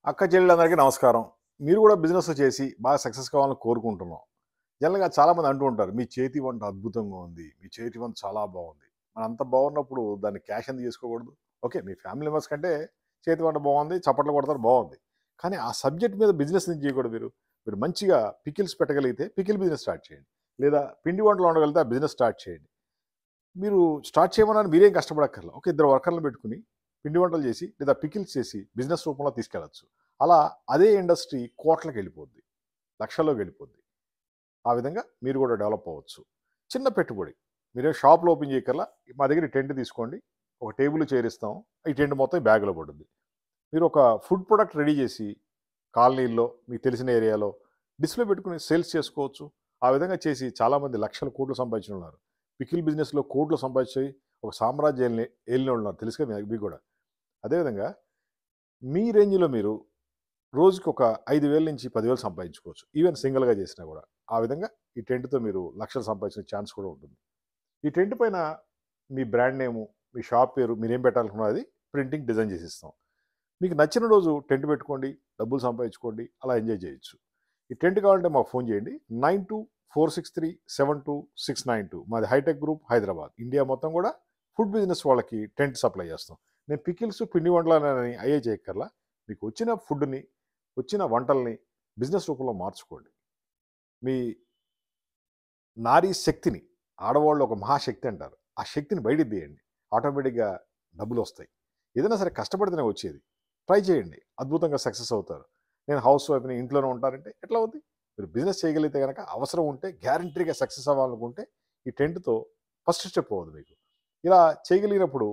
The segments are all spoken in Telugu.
అక్క చెల్లెలందరికీ నమస్కారం. మీరు కూడా బిజినెస్ చేసి బాగా సక్సెస్ కావాలని కోరుకుంటున్నాం. జనరల్‌గా చాలామంది అంటూ ఉంటారు, "మీ చేతి వంట అద్భుతంగా ఉంది. మీ చేతి వంట చాలా బాగుంది." మరి అంత బాగున్నప్పుడు దాన్ని క్యాష్ ఎందుకు చేసుకోకూడదు? ఓకే. మీ ఫ్యామిలీ మెంబర్స్ కంటే చేతి వంట బాగుంది, చప్పట్లు కొడతారు బాగుంది. కానీ ఆ సబ్జెక్ట్ మీద బిజినెస్ ఎందుకు చేయకూడదు మీరు? మీరు మంచిగా పికిల్స్ పెట్టగలిగితే పికిల్ బిజినెస్ స్టార్ట్ చేయండి. లేదా పిండి వంటలు వండగలిగితే ఆ బిజినెస్ స్టార్ట్ చేయండి. మీరు స్టార్ట్ చేయమన్నాను మీరేం కష్టపడక్కర్లా. ఒక ఇద్దరు వర్కర్‌లను పెట్టుకొని పిండి వంటలు చేసి లేదా పికిల్స్ చేసి బిజినెస్ రూపంలో తీసుకెళ్ళొచ్చు. అలా అదే ఇండస్ట్రీ కోట్లకెళ్ళిపోద్ది. లక్షల్లోకెళ్ళిపోద్ది. ఆ విధంగా మీరు కూడా డెవలప్ అవ్వచ్చు. చిన్న పెట్టుబడి. మీరేం షాప్‌లో ఓపెన్ చేయక్కర్లా. మా దగ్గర ఈ టెంట్ తీసుకోండి. ఒక టేబుల్, చైర్ ఇస్తాం. ఈ టెంట్ మొత్తం ఈ బ్యాగ్‌లో పడుద్ది. మీరు ఒక ఫుడ్ ప్రొడక్ట్ రెడీ చేసి కాలనీల్లో మీకు తెలిసిన ఏరియాలో డిస్‌ప్లే పెట్టుకొని సేల్స్ చేసుకోవచ్చు. ఆ విధంగా చేసి చాలామంది లక్షల కోట్లు సంపాదించినున్నారు. పికిల్ బిజినెస్‌లో కోట్లు సంపాదించి ఒక సామ్రాజ్యాన్ని ఏలినోళ్ళున్నారు. తెలుసు కదా మీకు కూడా. అదేవిధంగా మీ రేంజ్‌లో మీరు రోజుకి ఒక 5,000-10,000 సంపాదించుకోవచ్చు. ఈవెన్ సింగిల్‌గా చేసినా గూడా. ఆ విధంగా ఈ టెంట్‌తో మీరు లక్షలు సంపాదించే ఛాన్స్ కూడా ఉంటుంది. ఈ టెంట్ పైన మీ బ్రాండ్ నేము, మీ షాప్ పేరు, మీరేం పెట్టాలనుకున్నది ప్రింటింగ్ డిజైన్ చేసిస్తాం. మీకు నచ్చిన రోజు టెంట్ పెట్టుకోండి, డబ్బులు సంపాదించుకోండి, అలా ఎంజాయ్ చేయొచ్చు. ఈ టెంట్ కావాలంటే మాకు ఫోన్ చేయండి. 9246372692 మాది హైటెక్ గ్రూప్ హైదరాబాద్. ఇండియా మొత్తం కూడా ఫుడ్ బిజినెస్ వాళ్ళకి టెంట్ సప్లై చేస్తాం. నేను పికిల్స్, పిండి వంటలని అయ్యే చేయక్కర్లా. మీకు వచ్చిన ఫుడ్‌ని, వచ్చిన వంటల్ని బిజినెస్ రూపంలో మార్చుకోండి. మీ నారీ శక్తిని, ఆడవాళ్ళు ఒక మహాశక్తి అంటారు. ఆ శక్తిని బయటికి తీయండి. ఆటోమేటిక్‌గా డబ్బులొస్తాయి. ఏదైనా సరే కష్టపడితేనే వచ్చేది. ట్రై చేయండి. అద్భుతంగా సక్సెస్ అవుతారు. నేను హౌస్ వైఫ్‌ని, ఇంట్లోనే ఉంటానంటే ఎట్లా అవుద్ది? మీరు బిజినెస్ చేయగలిగితే గనక అవసరం ఉంటే గ్యారంటీగా సక్సెస్ అవ్వాలనుకుంటే ఈ టెంట్‌తో ఫస్ట్ స్టెప్ అవ్వదు మీకు. ఇలా చేయగలిగినప్పుడు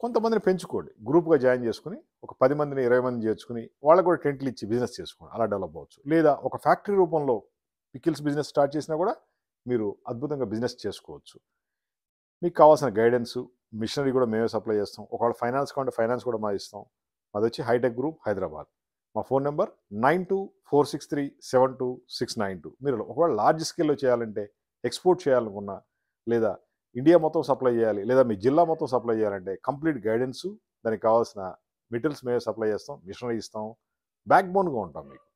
కొంతమందిని పెంచుకోండి. గ్రూప్‌గా జాయిన్ చేసుకొని, ఒక 10 మందిని, 20 మందిని చేర్చుకొని, వాళ్ళకి కూడా టెంట్లు ఇచ్చి బిజినెస్ చేసుకోండి. అలా డెవలప్ అవ్వచ్చు. లేదా ఒక ఫ్యాక్టరీ రూపంలో పికిల్స్ బిజినెస్ స్టార్ట్ చేసినా కూడా మీరు అద్భుతంగా బిజినెస్ చేసుకోవచ్చు. మీకు కావాల్సిన గైడెన్సు, మిషనరీ కూడా మేమే సప్లై చేస్తాం. ఒకవేళ ఫైనాన్స్ కావాలంటే ఫైనాన్స్ కూడా ఇస్తాం. మాదొచ్చి హైటెక్ గ్రూప్ హైదరాబాద్. మా ఫోన్ నంబర్ 9246372692. మీరు ఒకవేళ లార్జ్ స్కేల్‌లో చేయాలంటే, ఎక్స్‌పోర్ట్ చేయాలనుకున్నా, లేదా ఇండియా మొత్తం సప్లై చేయాలి, లేదా మీ జిల్లా మొత్తం సప్లై చేయాలంటే కంప్లీట్ గైడెన్సు, దానికి కావాల్సిన మెటీరియల్స్ మేమే సప్లై చేస్తాం. మిషనరీ ఇస్తాం. బ్యాక్ బోన్‌గా ఉంటాం మీకు.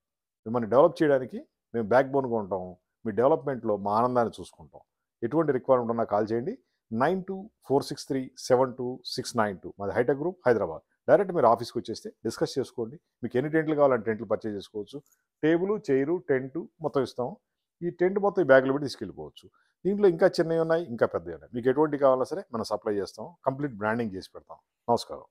మిమ్మల్ని డెవలప్ చేయడానికి మేము బ్యాక్ బోన్‌గా ఉంటాము. మీ డెవలప్‌మెంట్‌లో మా ఆనందాన్ని చూసుకుంటాం. ఎటువంటి రిక్వైర్మెంట్ ఉన్నా కాల్ చేయండి. 9246372692 మాది హైటెక్ గ్రూప్ హైదరాబాద్. డైరెక్ట్ మీరు ఆఫీస్‌కి వచ్చేస్తే డిస్కస్ చేసుకోండి. మీకు ఎన్ని టెంట్లు కావాలంటే టెంట్లు పర్చేజ్ చేసుకోవచ్చు. టేబులు, చైరు, టెంటు మొత్తం ఇస్తాం. ఈ టెంట్ మొత్తం ఈ బ్యాగ్‌లో పెట్టి తీసుకెళ్ళిపోవచ్చు. దీంట్లో ఇంకా చిన్నవి ఉన్నాయి, ఇంకా పెద్దవి ఉన్నాయి. మీకు ఎటువంటివి కావాలన్నా సరే మనం సప్లై చేస్తాం. కంప్లీట్ బ్రాండింగ్ చేసి పెడతాం. నమస్కారం.